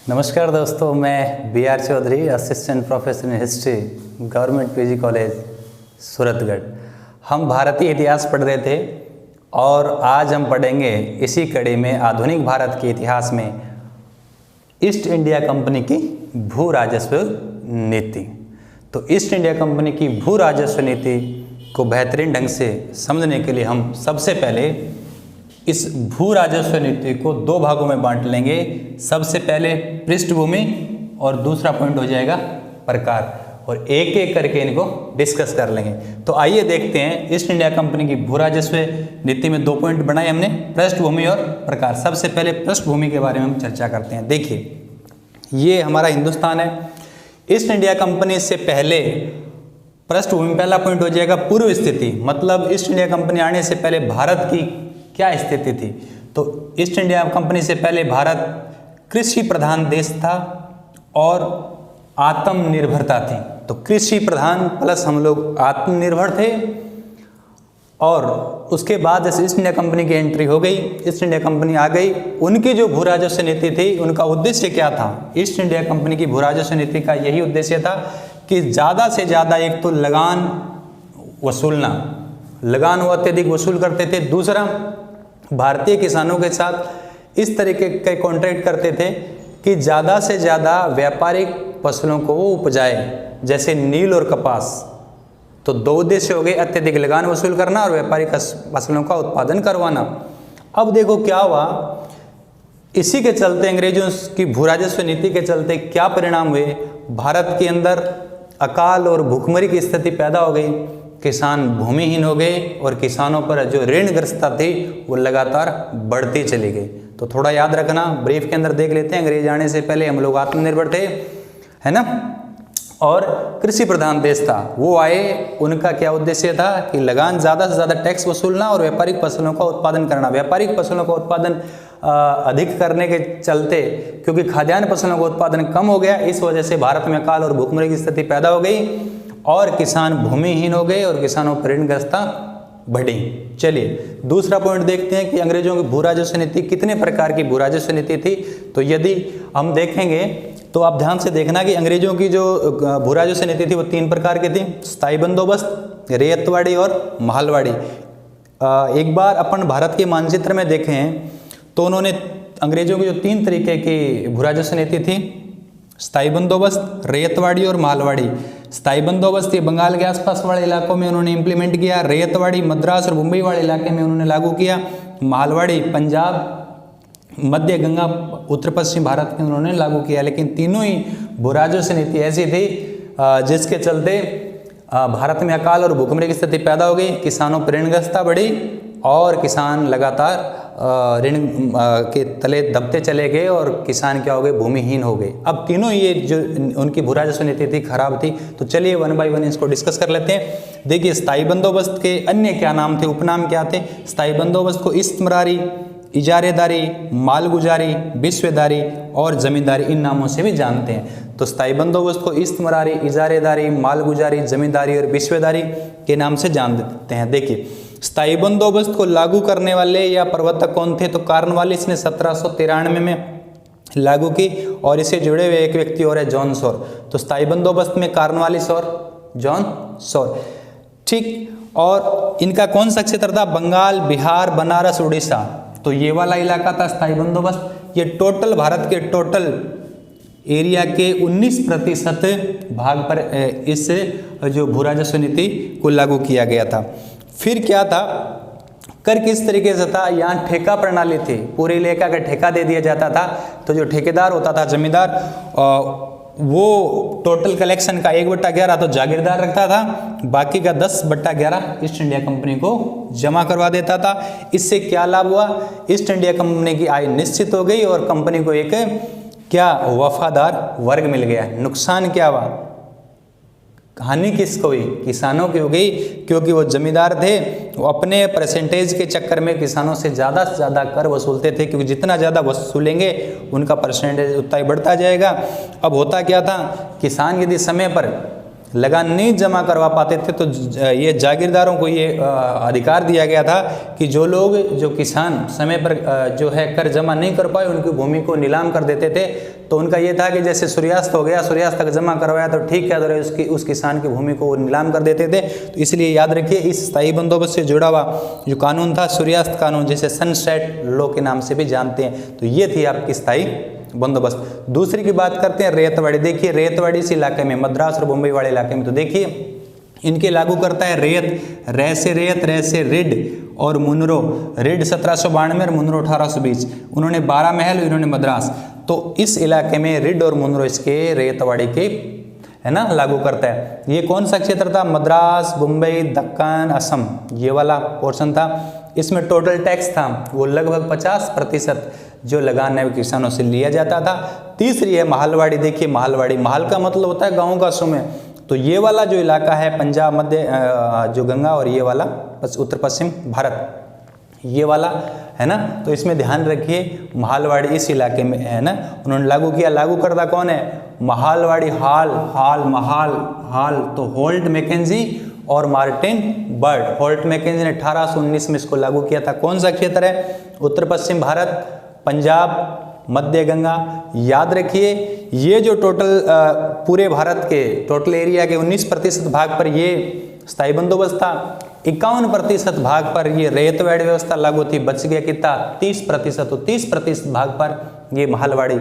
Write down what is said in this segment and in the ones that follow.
नमस्कार दोस्तों, मैं BR Chaudhary, assistant professor in history, government PG college Suratgarh. हम भारतीय इतिहास पढ़ रहे थे और आज हम पढ़ेंगे इसी कड़ी में आधुनिक भारत के इतिहास में ईस्ट इंडिया कंपनी की भू राजस्व नीति। तो ईस्ट इंडिया कंपनी की भू राजस्व नीति को बेहतरीन ढंग से समझने के लिए हम सबसे पहले इस भू राजस्व नीति को दो भागों में बांट लेंगे। सबसे पहले पृष्ठभूमि और दूसरा पॉइंट हो जाएगा प्रकार, और एक एक करके इनको डिस्कस कर लेंगे। तो आइए देखते हैं ईस्ट इंडिया कंपनी की भू राजस्व नीति में दो पॉइंट बनाए हमने, पृष्ठभूमि और प्रकार। सबसे पहले पृष्ठभूमि के बारे में हम चर्चा करते हैं। देखिए, ये हमारा हिंदुस्तान है। ईस्ट इंडिया कंपनी से पहले पृष्ठभूमि पहला पॉइंट हो जाएगा पूर्व स्थिति, मतलब ईस्ट इंडिया कंपनी आने से पहले भारत की क्या स्थिति थी। तो ईस्ट इंडिया कंपनी से पहले भारत कृषि प्रधान देश था और आत्मनिर्भरता थी। तो कृषि प्रधान प्लस हम लोग आत्मनिर्भर थे। और उसके बाद जैसे ईस्ट इंडिया कंपनी की एंट्री हो गई, ईस्ट इंडिया कंपनी आ गई, उनकी जो भू राजस्व नीति थी, उनका उद्देश्य क्या था? ईस्ट इंडिया कंपनी की भू राजस्व नीति का यही उद्देश्य था कि ज़्यादा से ज़्यादा एक तो लगान वसूलना, लगान वो अत्यधिक वसूल करते थे। दूसरा, भारतीय किसानों के साथ इस तरीके के कॉन्ट्रैक्ट करते थे कि ज़्यादा से ज़्यादा व्यापारिक फसलों को वो उपजाए, जैसे नील और कपास। तो दो उद्देश्य हो गए, अत्यधिक लगान वसूल करना और व्यापारिक फसलों का उत्पादन करवाना। अब देखो क्या हुआ, इसी के चलते अंग्रेजों की भू राजस्व नीति के चलते क्या परिणाम हुए? भारत के अंदर अकाल और भूखमरी की स्थिति पैदा हो गई, किसान भूमिहीन हो गए और किसानों पर जो ऋणग्रस्तता थी वो लगातार बढ़ती चली गई। तो थोड़ा याद रखना, ब्रीफ के अंदर देख लेते हैं। अंग्रेज आने से पहले हम लोग आत्मनिर्भर थे, है ना, और कृषि प्रधान देश था। वो आए, उनका क्या उद्देश्य था कि लगान ज़्यादा से ज़्यादा टैक्स वसूलना और व्यापारिक फसलों का उत्पादन करना। व्यापारिक फसलों का उत्पादन अधिक करने के चलते, क्योंकि खाद्यान्न फसलों का उत्पादन कम हो गया, इस वजह से भारत में अकाल और भूखमरी की स्थिति पैदा हो गई और किसान भूमिहीन हो गए और किसानों पर ऋणग्रस्तता बढ़ी। चलिए दूसरा पॉइंट देखते हैं कि अंग्रेजों की भू राजस्व नीति कितने प्रकार की भू राजस्व नीति थी। तो यदि हम देखेंगे तो आप ध्यान से देखना कि अंग्रेजों की जो भू राजस्व नीति थी वो तीन प्रकार की थी: स्थायी बंदोबस्त, रेयतवाड़ी और महलवाड़ी। एक बार अपन भारत के मानचित्र में देखें तो उन्होंने अंग्रेजों की जो तीन तरीके की भू राजस्व नीति थी, स्थायी बंदोबस्त, रेयतवाड़ी और महलवाड़ी। स्थायी बंदोबस्त ये बंगाल के आसपास वाले इलाकों में उन्होंने इंप्लीमेंट किया। रेयतवाड़ी मद्रास और मुंबई वाले इलाके में उन्होंने लागू किया। महलवाड़ी पंजाब, मध्य गंगा, उत्तर पश्चिम भारत में उन्होंने लागू किया। लेकिन तीनों ही भू राजस्व नीति ऐसी थी जिसके चलते भारत में अकाल और भूखमरी की स्थिति पैदा हो गई, किसानों पर ऋणग्रस्तता बढ़ी और किसान लगातार ऋण के तले दबते चले गए और किसान क्या हो गए? भूमिहीन हो गए। अब तीनों ये जो उनकी भू राजस्व नीति थी खराब थी। तो चलिए वन बाय वन इसको डिस्कस कर लेते हैं। देखिए, स्थायी बंदोबस्त के अन्य क्या नाम थे, उपनाम क्या थे? स्थायी बंदोबस्त को इस्तमरारी, इजारेदारी, मालगुजारी, विश्वेदारी और जमींदारी, इन नामों से भी जानते हैं। तो स्थायी बंदोबस्त को इस्तमरारी, इजारेदारी, मालगुजारी, जमींदारी और विश्वेदारी के नाम से जानते हैं। देखिए, स्थायी बंदोबस्त को लागू करने वाले या प्रवर्तक कौन थे? तो कॉर्नवालिस ने 1793 में लागू की और इसे जुड़े हुए एक व्यक्ति और है, जॉन सॉर। तो स्थायी बंदोबस्त में कॉर्नवालिस और जॉन सॉर, ठीक। और इनका कौन सा क्षेत्र था? बंगाल, बिहार, बनारस, उड़ीसा। तो ये वाला इलाका था स्थायी बंदोबस्त। ये टोटल भारत के टोटल एरिया के 19% भाग पर इस जो भू राजस्व नीति को लागू किया गया था। फिर क्या था, कर किस तरीके से था? यहाँ ठेका प्रणाली थी, पूरे इलाका का ठेका दे दिया जाता था। तो जो ठेकेदार होता था, जमींदार, वो टोटल कलेक्शन का 1/11 तो जागीरदार रखता था, बाकी का 10/11 ईस्ट इंडिया कंपनी को जमा करवा देता था। इससे क्या लाभ हुआ? ईस्ट इंडिया कंपनी की आय निश्चित हो गई और कंपनी को एक क्या वफादार वर्ग मिल गया। नुकसान क्या हुआ? हानि किसको हुई? किसानों की हो गई, क्योंकि वो जमींदार थे, वो अपने परसेंटेज के चक्कर में किसानों से ज़्यादा कर वसूलते थे, क्योंकि जितना ज़्यादा वसूलेंगे उनका परसेंटेज उतना ही बढ़ता जाएगा। अब होता क्या था, किसान यदि समय पर लगान नहीं जमा करवा पाते थे तो ये जागीरदारों को ये अधिकार दिया गया था कि जो लोग, जो किसान समय पर जो है कर जमा नहीं कर पाए उनकी भूमि को नीलाम कर देते थे। तो उनका ये था कि जैसे सूर्यास्त हो गया, सूर्यास्त तक जमा करवाया तो ठीक है, तो उस किसान की भूमि को नीलाम कर देते थे। तो इसलिए याद रखिए इस स्थायी बंदोबस्त से जुड़ा हुआ जो कानून था सूर्यास्त कानून, जिसे सनसेट लॉ के नाम से भी जानते हैं। तो ये थी आपकी स्थायी बंदोबस्त। दूसरी की बात करते हैं रेतवाड़ी। देखिए रेतवाड़ी इस इलाके में, मद्रास और मुंबई वाले इलाके में, तो देखिए इनके लागू करता है रेत, रे से रिड और मुनरो। रिड 1792 और मुनरो 1820। उन्होंने 12 महल, इन्होंने मद्रास। तो इस इलाके में रिड और मुनरो इसके रेतवाड़ी के है ना लागू करता है। ये कौन सा क्षेत्र था? मद्रास, मुंबई, दक्कन, असम, ये वाला पोर्शन था। इसमें टोटल टैक्स था वो लगभग 50% जो लगान है किसानों से लिया जाता था। तीसरी है महलवाड़ी। देखिए महलवाड़ी, महल का मतलब होता है गाँव का समय। तो ये वाला जो इलाका है पंजाब, मध्य जो गंगा, और ये वाला उत्तर पश्चिम भारत, ये वाला है ना। तो इसमें ध्यान रखिए महलवाड़ी इस इलाके में है ना उन्होंने लागू किया। लागू करता कौन है? महलवाड़ी हाल तो होल्ट मैकेंजी और मार्टिन बर्ड। होल्ट मैकेंजी ने 1819 में इसको लागू किया था। कौन सा क्षेत्र है? उत्तर पश्चिम भारत, पंजाब, मध्य गंगा। याद रखिए ये जो टोटल पूरे भारत के टोटल एरिया के 19% भाग पर ये स्थायी बंदोबस्त था। 51% भाग पर ये रेतवाड़ी व्यवस्था लागू थी। बच गया कितना? 30%। तो 30% भाग पर ये महलवाड़ी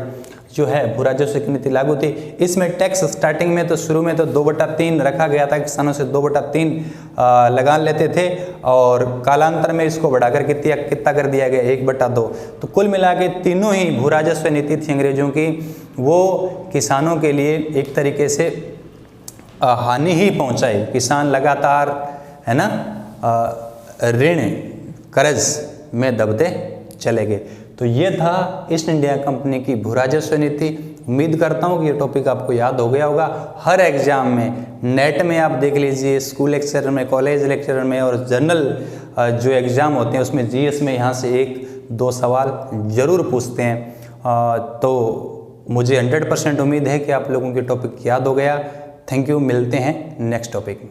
जो है भू राजस्व की नीति लागू थी। इसमें टैक्स स्टार्टिंग में तो शुरू में तो 2/3 रखा गया था, किसानों से 2/3 लगान लेते थे, और कालांतर में इसको बढ़ाकर कितना कर दिया गया? 1/2। तो कुल मिला के तीनों ही भू राजस्व नीति थी अंग्रेजों की, वो किसानों के लिए एक तरीके से हानि ही पहुंचाई। किसान लगातार है ना ऋण कर्ज में दबते चले गए। तो ये था ईस्ट इंडिया कंपनी की भू राजस्व नीति। उम्मीद करता हूँ कि ये टॉपिक आपको याद हो गया होगा। हर एग्जाम में, नेट में आप देख लीजिए, स्कूल लेक्चर में, कॉलेज लेक्चर में, और जनरल जो एग्ज़ाम होते हैं उसमें जीएस में यहाँ से 1-2 सवाल ज़रूर पूछते हैं। तो मुझे 100% उम्मीद है कि आप लोगों के टॉपिक याद हो गया। थैंक यू, मिलते हैं नेक्स्ट टॉपिक में।